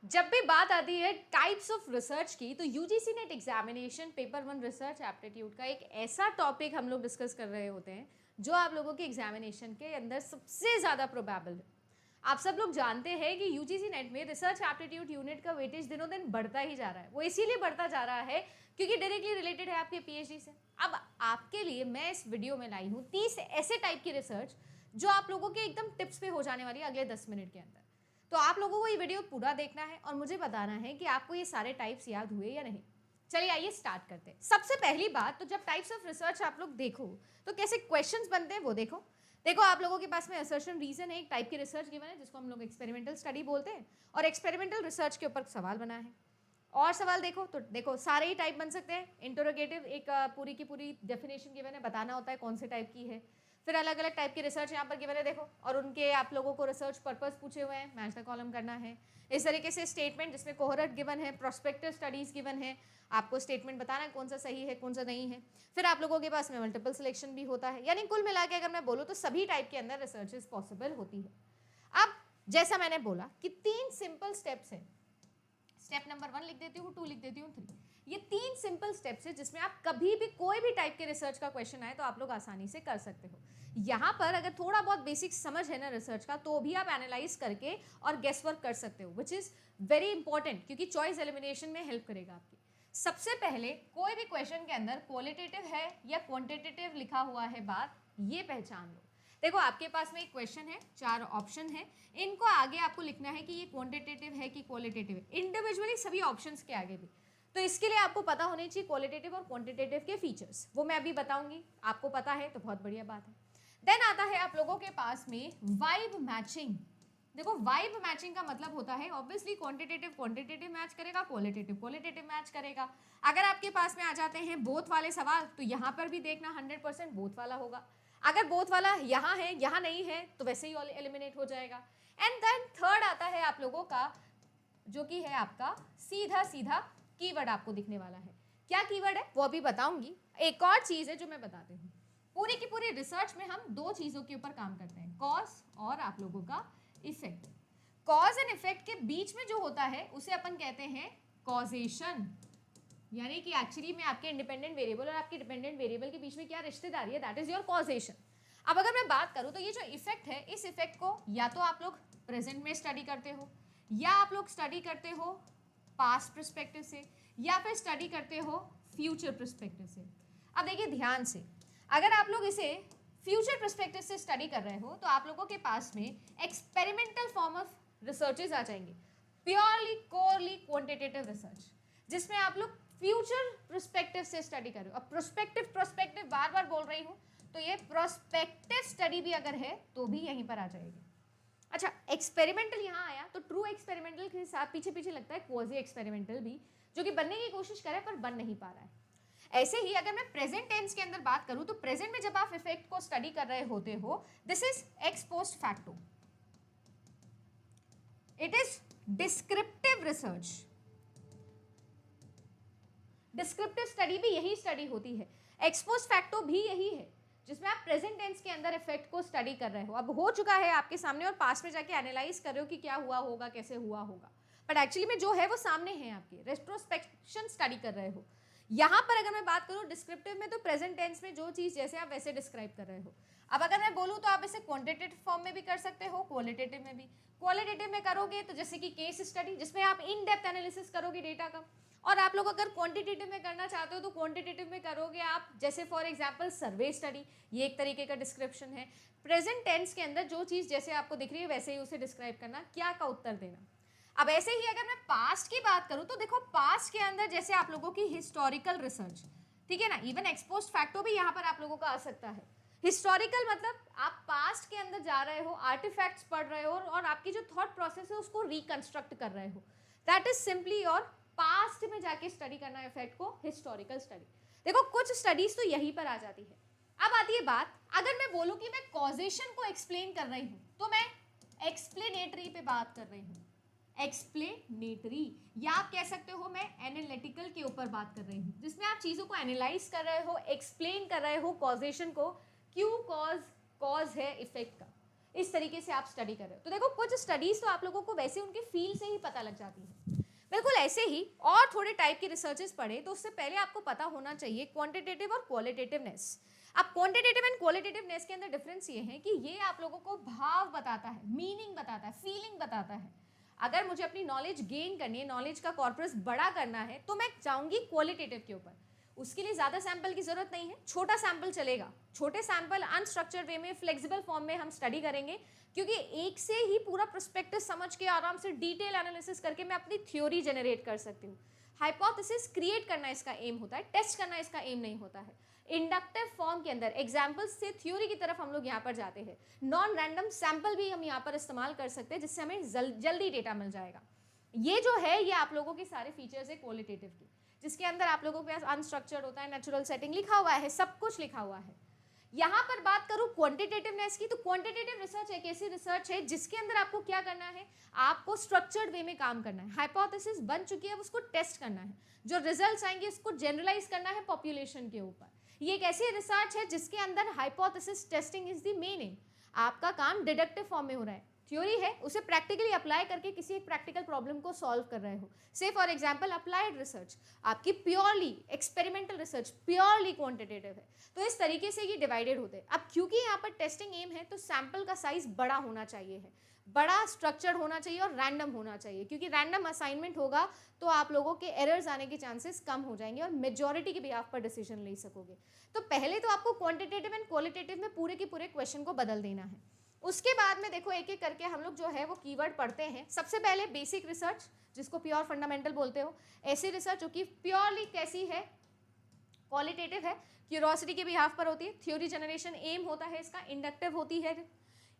जब भी बात आती है टाइप्स ऑफ रिसर्च की तो UGC net examination paper 1 research aptitude का एक ऐसा टॉपिक हम लोग डिस्कस कर रहे होते हैं जो आप लोगों के एग्जामिनेशन के अंदर सबसे ज़्यादा प्रोबेबल है। आप सब लोग जानते हैं कि यूजीसी नेट में रिसर्च एप्टीट्यूड यूनिट का वेटेज दिनों दिन बढ़ता ही जा रहा है। वो इसीलिए बढ़ता जा रहा है क्योंकि डायरेक्टली रिलेटेड है आपके पीएचडी से। अब आपके लिए मैं इस वीडियो में लाई हूँ 30 ऐसे टाइप की रिसर्च जो आप लोगों के एकदम टिप्स पे हो जाने वाली है अगले 10 मिनट के अंदर। तो आप लोगों को ये वीडियो पूरा देखना है और मुझे बताना है कि आपको ये सारे टाइप्स याद हुए या नहीं। चलिए आइए स्टार्ट करते हैं। सबसे पहली बात, तो जब टाइप्स ऑफ रिसर्च आप लोग देखो तो कैसे क्वेश्चंस बनते हैं वो देखो। देखो आप लोगों के पास में असर्शन रीजन है, एक टाइप की रिसर्च गिवन है जिसको हम लोग एक्सपेरिमेंटल स्टडी बोलते हैं और एक्सपेरिमेंटल रिसर्च के ऊपर सवाल बना है। और सवाल देखो तो देखो सारे ही टाइप बन सकते हैं। इंटरोगेटिव एक पूरी की पूरी डेफिनेशन गिवन है, बताना होता है कौन से टाइप की है। फिर अलग अलग टाइप की रिसर्च यहाँ पर गिवन है देखो, और उनके आप लोगों को रिसर्च पर्पस पूछे हुए हैं, मैच द कॉलम करना है। इस तरीके से स्टेटमेंट जिसमें कोहरट गिवन है, प्रोस्पेक्टिव स्टडीज गिवन है, आपको स्टेटमेंट बताना है कौन सा सही है कौन सा नहीं है। फिर आप लोगों के पास में मल्टीपल सिलेक्शन भी होता है, यानी कुल मिला के अगर मैं बोलूँ तो सभी टाइप के अंदर रिसर्चेज पॉसिबल होती है। अब जैसा मैंने बोला कि 3 सिंपल स्टेप्स हैं। स्टेप नंबर 1 लिख देती हूँ, 2 लिख देती हूँ, 3। ये 3 सिंपल स्टेप्स है जिसमें आप कभी भी कोई भी टाइप के रिसर्च का क्वेश्चन आए तो आप लोग आसानी से कर सकते हो। यहाँ पर अगर थोड़ा बहुत बेसिक समझ है ना रिसर्च का तो भी आप एनालाइज करके और गेस वर्क कर सकते हो, विच इज वेरी इंपॉर्टेंट क्योंकि चॉइस एलिमिनेशन में हेल्प करेगा आपकी। सबसे पहले कोई भी क्वेश्चन के अंदर क्वालिटेटिव है या क्वांटिटेटिव लिखा हुआ है बात, ये पहचान लो। देखो आपके पास में एक क्वेश्चन है, 4 ऑप्शन है, इनको आगे आपको लिखना है कि ये क्वांटिटेटिव है कि क्वालिटेटिव है, इंडिविजुअली सभी ऑप्शंस के आगे भी। तो इसके लिए आपको पता होने चाहिए क्वालिटेटिव और क्वांटिटेटिव के फीचर्स, वो मैं अभी बताऊंगी। आपको पता है तो बहुत बढ़िया बात है। देन आता है आप लोगों के पास में वाइब मैचिंग। देखो वाइब मैचिंग का मतलब होता है ऑब्वियसली क्वांटिटेटिव मैच करेगा, क्वालिटेटिव मैच करेगा। अगर आपके पास में आ जाते हैं बोथ वाले सवाल तो यहाँ पर भी देखना 100% बोथ वाला होगा। अगर बोथ वाला यहाँ है यहाँ नहीं है तो वैसे ही एलिमिनेट हो जाएगा। एंड देन थर्ड आता है आप लोगों का जो कि है आपका सीधा सीधा कीवर्ड आपको दिखने वाला है। क्या कीवर्ड है वो अभी बताऊंगी। एक और चीज है जो मैं बताती हूँ, पूरी की पूरी रिसर्च में हम 2 चीजों के ऊपर काम करते हैं, कॉज और आप लोगों का इफेक्ट। कॉज एंड इफेक्ट के बीच में जो होता है उसे अपन कहते हैं कॉजेशन, यानी कि एक्चुअली में आपके इंडिपेंडेंट वेरिएबल और आपके डिपेंडेंट वेरिएबल के बीच में क्या रिश्तेदारी है, दैट इज योर कॉजेशन। अब अगर मैं बात करूं तो ये जो इफेक्ट है, इस इफेक्ट को या तो आप लोग प्रेजेंट में स्टडी करते हो या आप लोग स्टडी करते हो पास्ट पर्सपेक्टिव से या फिर स्टडी करते हो फ्यूचर पर्सपेक्टिव से। अब देखिए ध्यान से, अगर आप लोग इसे फ्यूचर पर्सपेक्टिव से स्टडी कर रहे हो तो आप लोगों के पास में एक्सपेरिमेंटल फॉर्म ऑफ रिसर्चेज आ जाएंगे, प्योरली कोरली क्वांटिटेटिव रिसर्च, जिसमें आप लोग फ्यूचर पर्सपेक्टिव से स्टडी कर रहे हो। अब प्रोस्पेक्टिव बार बार बोल रही हूँ तो ये प्रोस्पेक्टिव स्टडी भी अगर है तो भी यहीं पर आ जाएगी। अच्छा, एक्सपेरिमेंटल यहाँ आया तो ट्रू एक्सपेरिमेंटल के साथ पीछे पीछे लगता है क्वाजी एक्सपेरिमेंटल भी, जो कि बनने की कोशिश करे पर बन नहीं पा रहा है। ऐसे ही अगर मैं प्रेजेंट टेंस के अंदर बात करूं तो प्रेजेंट में जब आप इफेक्ट को स्टडी कर रहे होते हो, this is x post facto, it is descriptive research. Descriptive study भी यही स्टडी होती है, एक्सपोस्ट फैक्टो भी यही है, जिसमें आप प्रेजेंट टेंस के अंदर इफेक्ट को स्टडी कर रहे हो। अब हो चुका है आपके सामने और पास में जाके एनालाइज कर रहे हो कि क्या हुआ होगा कैसे हुआ होगा, बट एक्चुअली में जो है वो सामने है, आपके रेट्रोस्पेक्शन स्टडी कर रहे हो। यहाँ पर अगर मैं बात करूँ डिस्क्रिप्टिव में तो प्रेजेंट टेंस में जो चीज़ जैसे आप वैसे डिस्क्राइब कर रहे हो। अब अगर मैं बोलूँ तो आप इसे क्वांटिटेटिव फॉर्म में भी कर सकते हो, क्वालिटेटिव में भी। क्वालिटेटिव में करोगे तो जैसे कि केस स्टडी, जिसमें आप इन डेप्थ एनालिसिस करोगे डेटा का, और आप लोग अगर क्वांटिटेटिव में करना चाहते हो तो क्वांटिटेटिव में करोगे आप, जैसे फॉर एग्जांपल सर्वे स्टडी, ये एक तरीके का डिस्क्रिप्शन है। प्रेजेंट टेंस के अंदर जो चीज़ जैसे आपको दिख रही है वैसे ही उसे डिस्क्राइब करना, क्या का उत्तर देना। अब ऐसे ही अगर मैं पास्ट की बात करूं तो देखो पास्ट के अंदर जैसे आप लोगों की हिस्टोरिकल रिसर्च, ठीक है ना, इवन एक्सपोस्ट फैक्टो भी यहाँ पर आप लोगों का आ सकता है। हिस्टोरिकल मतलब आप पास्ट के अंदर जा रहे हो, आर्टिफैक्ट्स पढ़ रहे हो और आपकी जो थॉट प्रोसेस है उसको रिकंस्ट्रक्ट कर रहे हो, दैट इज सिंपली और पास्ट में जाके स्टडी करना इफेक्ट को, हिस्टोरिकल स्टडी। देखो कुछ स्टडीज तो यहीं पर आ जाती है। अब आती है बात, अगर मैं बोलूं कि मैं कॉजेशन को एक्सप्लेन कर रही हूं तो मैं एक्सप्लेनेटरी पे बात कर रही हूं, एक्सप्लेनेटरी, या आप कह सकते हो मैं एनालिटिकल के ऊपर बात कर रही हूँ, जिसमें आप चीज़ों को एनालाइज कर रहे हो, एक्सप्लेन कर रहे हो कॉजेशन को, क्यों कॉज है इफेक्ट का। इस तरीके से आप स्टडी कर रहे हो। तो देखो कुछ स्टडीज तो आप लोगों को वैसे उनके फील्ड से ही पता लग जाती है। बिल्कुल ऐसे ही और थोड़े टाइप की रिसर्चेस पढ़े तो उससे पहले आपको पता होना चाहिए क्वांटिटेटिव और क्वालिटेटिवनेस। अब क्वांटिटेटिव एंड क्वालिटेटिवनेस के अंदर डिफरेंस ये है कि ये आप लोगों को भाव बताता है, मीनिंग बताता है, फीलिंग बताता है। अगर मुझे अपनी नॉलेज गेन करनी है, नॉलेज का कॉर्पस बड़ा करना है, तो मैं जाऊंगी क्वालिटेटिव के ऊपर। उसके लिए ज़्यादा सैंपल की ज़रूरत नहीं है, छोटा सैंपल चलेगा। छोटे सैंपल अनस्ट्रक्चर्ड वे में फ्लेक्सिबल फॉर्म में हम स्टडी करेंगे, क्योंकि एक से ही पूरा प्रोस्पेक्टस समझ के आराम से डिटेल एनालिसिस करके मैं अपनी थ्योरी जनरेट कर सकती हूँ। हाइपोथेसिस क्रिएट करना इसका एम होता है, टेस्ट करना इसका एम नहीं होता है। इंडक्टिव फॉर्म के अंदर एग्जाम्पल्स से थ्योरी की तरफ हम लोग यहाँ पर जाते हैं। नॉन रैंडम सैंपल भी हम यहाँ पर इस्तेमाल कर सकते हैं, जिससे हमें जल्दी डेटा मिल जाएगा। ये जो है ये आप लोगों के सारे फीचर्स है क्वालिटेटिव के, जिसके अंदर आप लोगों के पास अनस्ट्रक्चर्ड होता है, नेचुरल सेटिंग लिखा हुआ है, सब कुछ लिखा हुआ है। यहाँ पर बात करूँ क्वांटिटेटिवनेस की, तो क्वांटिटेटिव रिसर्च एक ऐसी रिसर्च है जिसके अंदर आपको क्या करना है, आपको स्ट्रक्चर्ड वे में काम करना है। हाइपोथेसिस बन चुकी है, उसको टेस्ट करना है, जो रिजल्ट्स आएंगे उसको जनरलाइज करना है पॉपुलेशन के ऊपर। ये एक ऐसी रिसर्च है जिसके अंदर hypothesis testing is the main M. आपका काम डिडक्टिव फॉर्म में हो रहा है, थ्योरी है उसे प्रैक्टिकली अप्लाई करके किसी एक प्रैक्टिकल प्रॉब्लम को सॉल्व कर रहे हो। से फॉर एग्जांपल अप्लाइड रिसर्च आपकी purely experimental research, purely quantitative है। तो इस तरीके से ये डिवाइडेड होते हैं। अब क्योंकि यहाँ पर टेस्टिंग एम है तो सैंपल का साइज बड़ा होना चाहिए है, बड़ा स्ट्रक्चर्ड होना चाहिए और रैंडम होना चाहिए, क्योंकि रैंडम असाइनमेंट होगा तो आप लोगों के एरर्स आने के चांसेस कम हो जाएंगे और मेजॉरिटी के बिहाफ पर डिसीजन ले सकोगे। तो पहले तो आपको क्वांटिटेटिव एंड क्वालिटेटिव में पूरे के पूरे क्वेश्चन को बदल देना है। उसके बाद में देखो एक एक करके हम लोग जो है वो कीवर्ड पढ़ते हैं। सबसे पहले बेसिक रिसर्च, जिसको प्योर फंडामेंटल बोलते हो, ऐसी रिसर्च जो कि प्योरली कैसी है, क्वालिटेटिव है, क्यूरोसिटी के बिहाफ पर होती है, थ्योरी जनरेशन एम होता है इसका, इंडक्टिव होती है।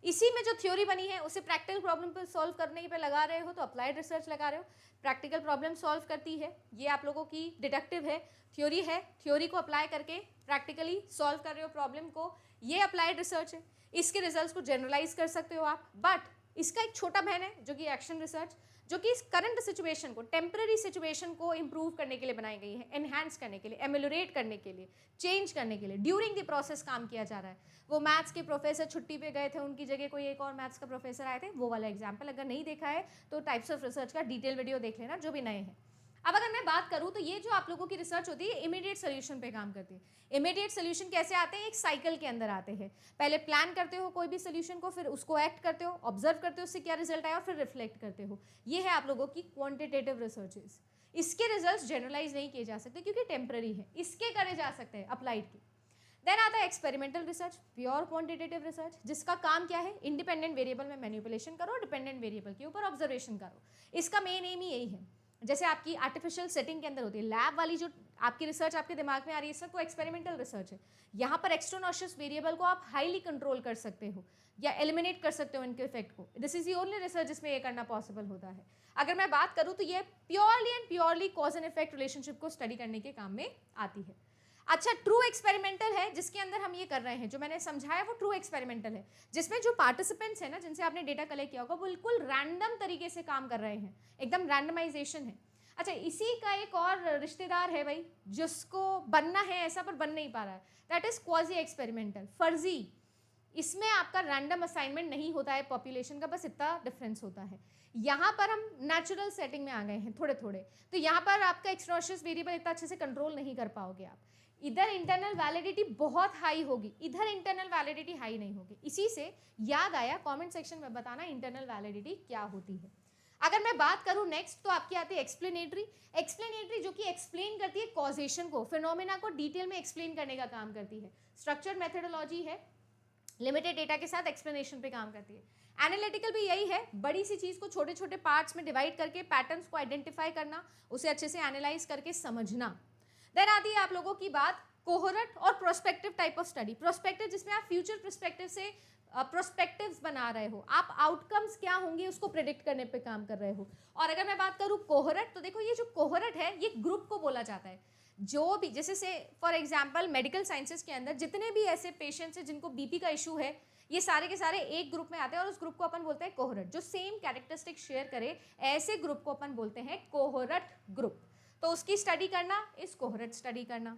इसी में जो थ्योरी बनी है उसे प्रैक्टिकल प्रॉब्लम पर सॉल्व करने पे लगा रहे हो तो अप्लाइड रिसर्च लगा रहे हो, प्रैक्टिकल प्रॉब्लम सॉल्व करती है। ये आप लोगों की डिडक्टिव है, थ्योरी को अप्लाई करके प्रैक्टिकली सॉल्व कर रहे हो प्रॉब्लम को, ये अप्लाइड रिसर्च है। इसके रिजल्ट्स को जनरलाइज कर सकते हो आप, बट इसका एक छोटा बहन है जो कि एक्शन रिसर्च, जो कि इस करंट सिचुएशन को, टेम्पररी सिचुएशन को इंप्रूव करने के लिए बनाई गई है, एनहांस करने के लिए, एमेलोरेट करने के लिए, चेंज करने के लिए, ड्यूरिंग द प्रोसेस काम किया जा रहा है। वो मैथ्स के प्रोफेसर छुट्टी पे गए थे, उनकी जगह कोई एक और मैथ्स का प्रोफेसर आए थे, वो वाला एग्जाम्पल। अगर नहीं देखा है तो टाइप्स ऑफ रिसर्च का डिटेल वीडियो देख लेना, जो भी नए हैं। अब अगर मैं बात करूं तो ये जो आप लोगों की रिसर्च होती है इमीडिएट सोल्यूशन पे काम करती है। इमीडिएट सोल्यूशन कैसे आते हैं, एक साइकिल के अंदर आते हैं। पहले प्लान करते हो कोई भी सोल्यूशन को, फिर उसको एक्ट करते हो, ऑब्जर्व करते हो उससे क्या रिजल्ट आया और फिर रिफ्लेक्ट करते हो। ये है आप लोगों की क्वांटिटेटिव रिसर्चेस। इसके रिजल्ट्स जनरलाइज नहीं किए जा सकते क्योंकि टेम्पररी है, इसके करे जा सकते हैं अप्लाइड के। देन आता है experimental research, pure quantitative research, जिसका काम क्या है, इंडिपेंडेंट वेरिएबल में मैनिपुलेशन करो, डिपेंडेंट वेरिएबल के ऊपर ऑब्जर्वेशन करो। इसका मेन एम ही यही है। जैसे आपकी आर्टिफिशियल सेटिंग के अंदर होती है, लैब वाली जो आपकी रिसर्च आपके दिमाग में आ रही है, सब वो एक्सपेरिमेंटल रिसर्च है। यहाँ पर एक्सट्रोनॉशियस वेरिएबल को आप हाईली कंट्रोल कर सकते हो या एलिमिनेट कर सकते हो इनके इफेक्ट को। This is the only research जिसमें ये करना पॉसिबल होता है। अगर मैं बात करूँ तो ये purely and purely cause and effect relationship को स्टडी करने के काम में आती है। अच्छा, ट्रू एक्सपेरिमेंटल है जिसके अंदर हम ये कर रहे हैं, जो मैंने समझाया वो ट्रू एक्सपेरिमेंटल है, जिसमें जो पार्टिसिपेंट्स हैं ना, जिनसे आपने डेटा कलेक्ट किया होगा, बिल्कुल रैंडम तरीके से काम कर रहे हैं, एकदम रैंडमाइजेशन है। अच्छा, इसी का एक और रिश्तेदार है भाई, जिसको बनना है ऐसा पर बन नहीं पा रहा है, दैट इज क्वाजी एक्सपेरिमेंटल, फर्जी। इसमें आपका रैंडम असाइनमेंट नहीं होता है पॉपुलेशन का, बस इतना डिफरेंस होता है। यहाँ पर हम नेचुरल सेटिंग में आ गए हैं थोड़े थोड़े, तो यहाँ पर आपका एक्सट्रोनियस वेरिएबल इतना अच्छे से कंट्रोल नहीं कर पाओगे आप। इधर इंटरनल वैलिडिटी बहुत हाई होगी, इधर इंटरनल वैलिडिटी हाई नहीं होगी। इसी से याद आया, कमेंट सेक्शन में बताना इंटरनल वैलिडिटी क्या होती है। अगर मैं बात करूं नेक्स्ट, तो आपकी आती है एक्सप्लेनेटरी। एक्सप्लेनेटरी जो कि एक्सप्लेन करती है कॉजेशन को, फिनोमेना को डिटेल में एक्सप्लेन करने का काम करती है। स्ट्रक्चर्ड मेथोडोलॉजी है, लिमिटेड डेटा के साथ एक्सप्लेनेशन पे काम करती है। एनालिटिकल भी यही है, बड़ी सी चीज़ को छोटे छोटे पार्ट्स में डिवाइड करके पैटर्न्स को आइडेंटिफाई करना, उसे अच्छे से एनालाइज करके समझना। देन आती है आप लोगों की बात कोहोरेट और prospective type of study. Prospective जिसमें आप फ्यूचर पर्सपेक्टिव से प्रोस्पेक्टिव्स बना रहे हो, आप आउटकम्स क्या होंगे उसको प्रिडिक्ट करने पे काम कर रहे हो। और अगर मैं बात करूँ कोहोरेट, तो देखो ये जो कोहोरेट है ये ग्रुप को बोला जाता है। जो भी, जैसे से फॉर एग्जांपल मेडिकल साइंसेज के अंदर जितने भी ऐसे पेशेंट्स हैं जिनको बीपी का इशू है, ये सारे के सारे एक ग्रुप में आते हैं और उस ग्रुप को अपन बोलते हैं कोहोरेट। जो सेम कैरेक्टरिस्टिक शेयर करे ऐसे ग्रुप को अपन बोलते हैं कोहोरेट ग्रुप। तो उसकी स्टडी करना इज कोहोरेट स्टडी करना।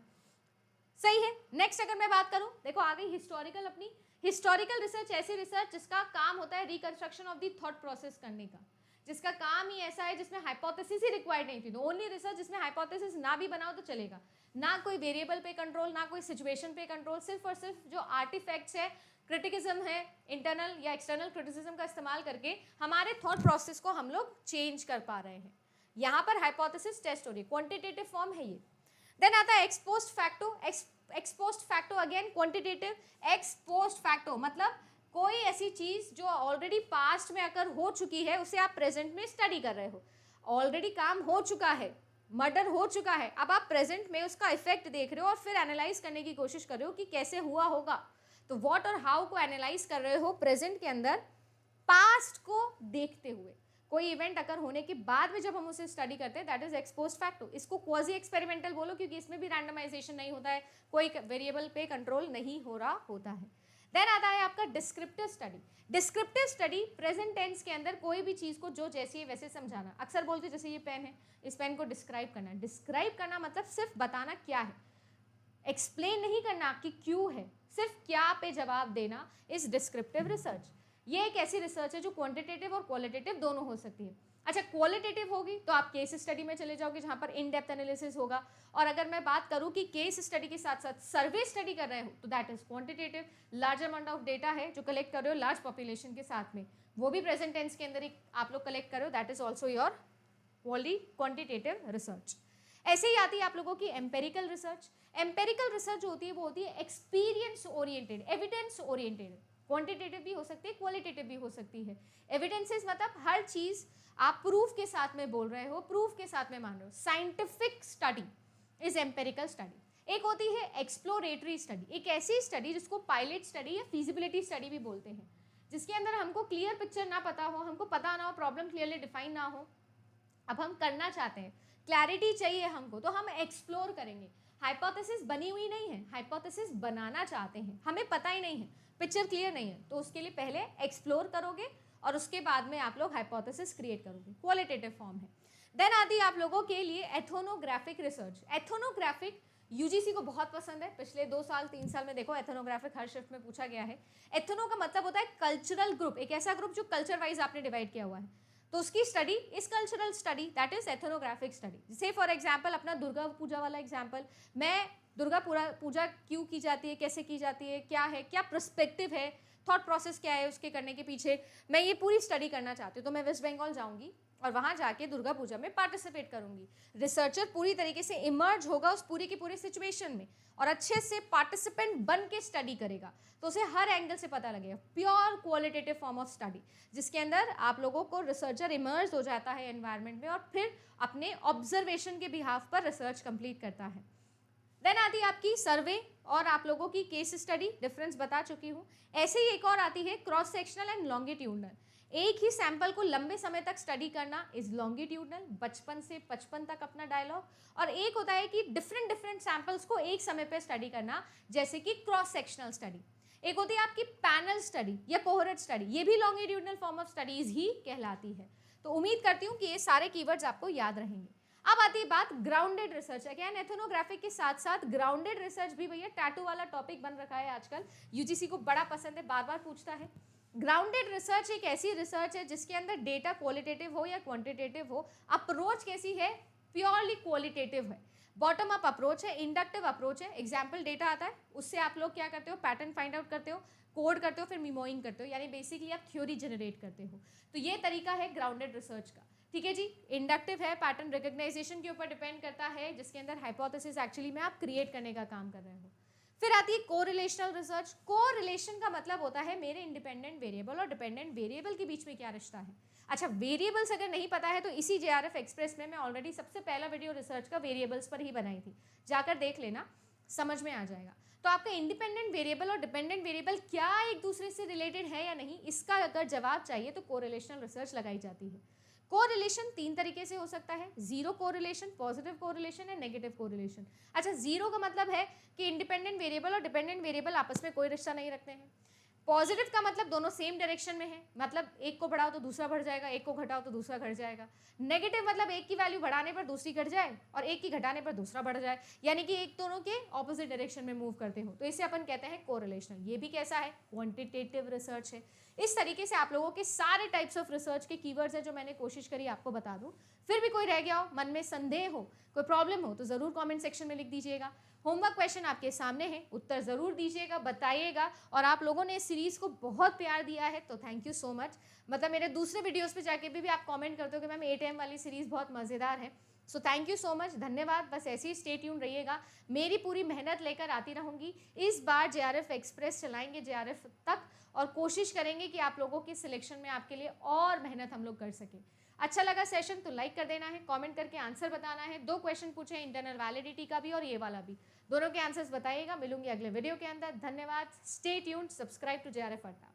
सही है। नेक्स्ट अगर मैं बात करूं, देखो आ गई हिस्टोरिकल अपनी। हिस्टोरिकल रिसर्च ऐसी रिसर्च जिसका काम होता है reconstruction of the thought process करने का, जिसका काम ही ऐसा है जिसमें हाइपोथेसिस ही रिक्वायर्ड नहीं थी। तो ओनली रिसर्च जिसमें हाइपोथेसिस ना भी बनाओ तो चलेगा, ना कोई वेरिएबल पे कंट्रोल, ना कोई सिचुएशन पे कंट्रोल, सिर्फ और सिर्फ जो आर्टिफैक्ट्स है, क्रिटिसिज्म है, इंटरनल या एक्सटर्नल क्रिटिसिज्म का इस्तेमाल करके हमारे थॉट प्रोसेस को हम लोग चेंज कर पा रहे हैं। यहाँ पर हाइपोथेसिस टेस्ट हो रही है, क्वांटिटेटिव फॉर्म है ये। देन आता है x post facto. X post facto again quantitative. X post facto मतलब कोई ऐसी चीज जो ऑलरेडी पास्ट में अगर हो चुकी है उसे आप प्रेजेंट में स्टडी कर रहे हो। ऑलरेडी काम हो चुका है, मर्डर हो चुका है, अब आप प्रेजेंट में उसका इफेक्ट देख रहे हो और फिर एनालाइज करने की कोशिश कर रहे हो कि कैसे हुआ होगा। तो व्हाट और हाउ को एनालाइज कर रहे हो प्रेजेंट के अंदर, पास्ट को देखते हुए। कोई इवेंट अगर होने के बाद में जब हम उसे स्टडी करते हैं, दैट इज एक्सपोस्ट फैक्टो। इसको क्वाजी एक्सपेरिमेंटल बोलो, क्योंकि इसमें भी रैंडमाइजेशन नहीं होता है, कोई वेरिएबल पे कंट्रोल नहीं हो रहा होता है। देन आता है आपका descriptive study. Descriptive study present tense के अंदर कोई भी चीज को जो जैसी है वैसे समझाना। अक्सर बोलते जैसे ये पेन है, इस पेन को डिस्क्राइब करना। डिस्क्राइब करना मतलब सिर्फ बताना क्या है, एक्सप्लेन नहीं करना कि क्यों है, सिर्फ क्या पे जवाब देना इज डिस्क्रिप्टिव रिसर्च। ये एक ऐसी रिसर्च है जो क्वांटिटेटिव और क्वालिटेटिव दोनों हो सकती है। अच्छा, क्वालिटेटिव होगी तो आप केस स्टडी में चले जाओगे जहां पर इन डेप्थ एनालिसिस होगा। और अगर मैं बात करूं कि केस स्टडी के साथ साथ सर्वे स्टडी कर रहे हो तो that is quantitative. Large amount of data है जो कलेक्ट कर रहे हो लार्ज पॉपुलेशन के साथ में, वो भी प्रेजेंट टेंस के अंदर ही आप लोग कलेक्ट कर रहे हो, that is also your quantitative research. ऐसे ही आती है आप लोगों की एम्पेरिकल रिसर्च। एम्पेरिकल रिसर्च जो होती है वो होती है experience oriented, evidence oriented. Quantitative भी हो सकती है, क्वालिटेटिव भी हो सकती है। एविडेंसेस मतलब हर चीज आप प्रूफ के साथ में बोल रहे हो, प्रूफ के साथ में मान रहे हो। Scientific study is empirical study. एक होती है एक्सप्लोरेटरी स्टडी, एक ऐसी स्टडी जिसको पायलट स्टडी या फिजिबिलिटी स्टडी भी बोलते हैं, जिसके अंदर हमको क्लियर पिक्चर ना पता हो, हमको पता ना हो, प्रॉब्लम क्लियरली डिफाइन ना हो, अब हम करना चाहते हैं, क्लैरिटी चाहिए हमको, तो हम एक्सप्लोर करेंगे। हाइपोथेसिस बनी हुई नहीं है, हाइपोथेसिस बनाना चाहते हैं, हमें पता ही नहीं है, पिक्चर क्लियर नहीं है, तो उसके लिए पहले एक्सप्लोर करोगे और उसके बाद में आप लोग हाइपोथेसिस क्रिएट करोगे। क्वालिटेटिव फॉर्म है। देन आती है आप लोगों के लिए एथनोग्राफिक रिसर्च। एथनोग्राफिक यूजीसी को बहुत पसंद है, पिछले 2 साल 3 साल में देखो एथनोग्राफिक हर शिफ्ट में पूछा गया है। एथनो का मतलब होता है कल्चरल ग्रुप, एक ऐसा ग्रुप जो कल्चर वाइज आपने डिवाइड किया हुआ है, तो उसकी स्टडी इस cultural study that is ethnographic study. से फॉर एग्जांपल अपना दुर्गा पूजा वाला एग्जांपल, मैं दुर्गा पूजा क्यों की जाती है, कैसे की जाती है, क्या है, क्या पर्सपेक्टिव है, थॉट प्रोसेस क्या है उसके करने के पीछे, मैं ये पूरी स्टडी करना चाहती हूँ, तो मैं वेस्ट बंगाल जाऊँगी और वहाँ जाके दुर्गा पूजा में पार्टिसिपेट करूँगी। रिसर्चर पूरी तरीके से इमर्ज होगा उस पूरी की पूरी सिचुएशन में और अच्छे से पार्टिसिपेंट बन के स्टडी करेगा, तो उसे हर एंगल से पता लगेगा। Pure qualitative form of study, जिसके अंदर आप लोगों को रिसर्चर इमर्ज हो जाता है एनवायरनमेंट में और फिर अपने ऑब्जर्वेशन के बिहाफ पर रिसर्च कंप्लीट करता है। देन आती है आपकी सर्वे और आप लोगों की केस स्टडी, डिफरेंस बता चुकी हूँ। ऐसे ही एक और आती है क्रॉस सेक्शनल एंड लॉन्गिट्यूडनल। एक ही सैंपल को लंबे समय तक स्टडी करना इज लॉन्गिट्यूडनल, बचपन से 55 तक अपना डायलॉग। और एक होता है कि डिफरेंट सैंपल्स को एक समय पे स्टडी करना, जैसे कि क्रॉस सेक्शनल स्टडी। एक होती है आपकी पैनल स्टडी या कोहरेट स्टडी, ये भी लॉन्गिट्यूडनल फॉर्म ऑफ स्टडीज ही कहलाती है। तो उम्मीद करती हूँ कि ये सारे कीवर्ड्स आपको याद रहेंगे। अब आती है बात ग्राउंडेड रिसर्च। अगेन एथनोग्राफिक के साथ साथ ग्राउंडेड रिसर्च भी भैया टैटू वाला टॉपिक बन रखा है आजकल, यूजीसी को बड़ा पसंद है, बार बार पूछता है। ग्राउंडेड रिसर्च एक ऐसी रिसर्च है जिसके अंदर डेटा क्वालिटेटिव हो या क्वांटिटेटिव हो, अप्रोच कैसी है, प्योरली क्वालिटेटिव है, बॉटम अप अप्रोच है, इंडक्टिव अप्रोच है। एग्जाम्पल डेटा आता है, उससे आप लोग क्या करते हो, पैटर्न फाइंड आउट करते हो, कोड करते हो, फिर मिमोइंग करते हो, यानी बेसिकली आप थ्योरी जनरेट करते हो। तो ये तरीका है ग्राउंडेड रिसर्च का, ठीक है जी। इंडक्टिव है, पैटर्न रिकग्नाइजेशन के ऊपर डिपेंड करता है, जिसके अंदर हाइपोथेसिस एक्चुअली में आप क्रिएट करने का काम कर रहे हो। फिर आती है कोरिलेशनल रिसर्च। कोरिलेशन का मतलब होता है मेरे इंडिपेंडेंट वेरिएबल और डिपेंडेंट वेरिएबल के बीच में क्या रिश्ता है। अच्छा, वेरिएबल्स अगर नहीं पता है तो इसी JRF एक्सप्रेस में मैं ऑलरेडी सबसे पहला वीडियो रिसर्च का वेरिएबल्स पर ही बनाई थी, जाकर देख लेना, समझ में आ जाएगा। तो आपका इंडिपेंडेंट वेरिएबल और डिपेंडेंट वेरिएबल क्या एक दूसरे से रिलेटेड है या नहीं, इसका अगर जवाब चाहिए तो कोरिलेशनल रिसर्च लगाई जाती है। कोरिलेशन 3 तरीके से हो सकता है, जीरो कोरिलेशन, पॉजिटिव कोरिलेशन या नेगेटिव कोरिलेशन। अच्छा, जीरो का मतलब है कि इंडिपेंडेंट वेरिएबल और डिपेंडेंट वेरिएबल आपस में कोई रिश्ता नहीं रखते हैं। पॉजिटिव का मतलब दोनों सेम डायरेक्शन में है, मतलब एक को बढ़ाओ तो दूसरा बढ़ जाएगा, एक को घटाओ तो दूसरा घट जाएगा। नेगेटिव मतलब एक की वैल्यू बढ़ाने पर दूसरी घट जाए और एक की घटाने पर दूसरा बढ़ जाए, यानी कि एक दोनों के ऑपोजिट डायरेक्शन में मूव करते हो, तो इसे अपन कहते हैं कोरिलेशनल। ये भी कैसा है, क्वांटिटेटिव रिसर्च है। इस तरीके से आप लोगों के सारे टाइप्स ऑफ रिसर्च के कीवर्ड्स है जो मैंने कोशिश करी आपको बता दूं। फिर भी कोई रह गया हो, मन में संदेह हो, कोई प्रॉब्लम हो, तो जरूर कमेंट सेक्शन में लिख दीजिएगा। होमवर्क क्वेश्चन आपके सामने है, उत्तर जरूर दीजिएगा, बताइएगा। और आप लोगों ने इस सीरीज को बहुत प्यार दिया है, तो थैंक यू सो मच। मतलब मेरे दूसरे वीडियोस पे जाके भी आप कमेंट करते हो कि मैम 8 AM वाली सीरीज बहुत मजेदार है, so thank you so much, धन्यवाद। बस ऐसे ही स्टे ट्यून रहिएगा, मेरी पूरी मेहनत लेकर आती रहूंगी। इस बार JRF एक्सप्रेस चलाएंगे JRF तक, और कोशिश करेंगे कि आप लोगों के सिलेक्शन में आपके लिए और मेहनत हम लोग कर सकें। अच्छा लगा सेशन तो लाइक कर देना है, कमेंट करके आंसर बताना है। 2 क्वेश्चन पूछे, इंटरनल वैलिडिटी का भी और ये वाला भी, दोनों के आंसर्स बताइएगा। मिलूंगी अगले वीडियो के अंदर। धन्यवाद, stay tuned, subscribe to JRF अड्डा।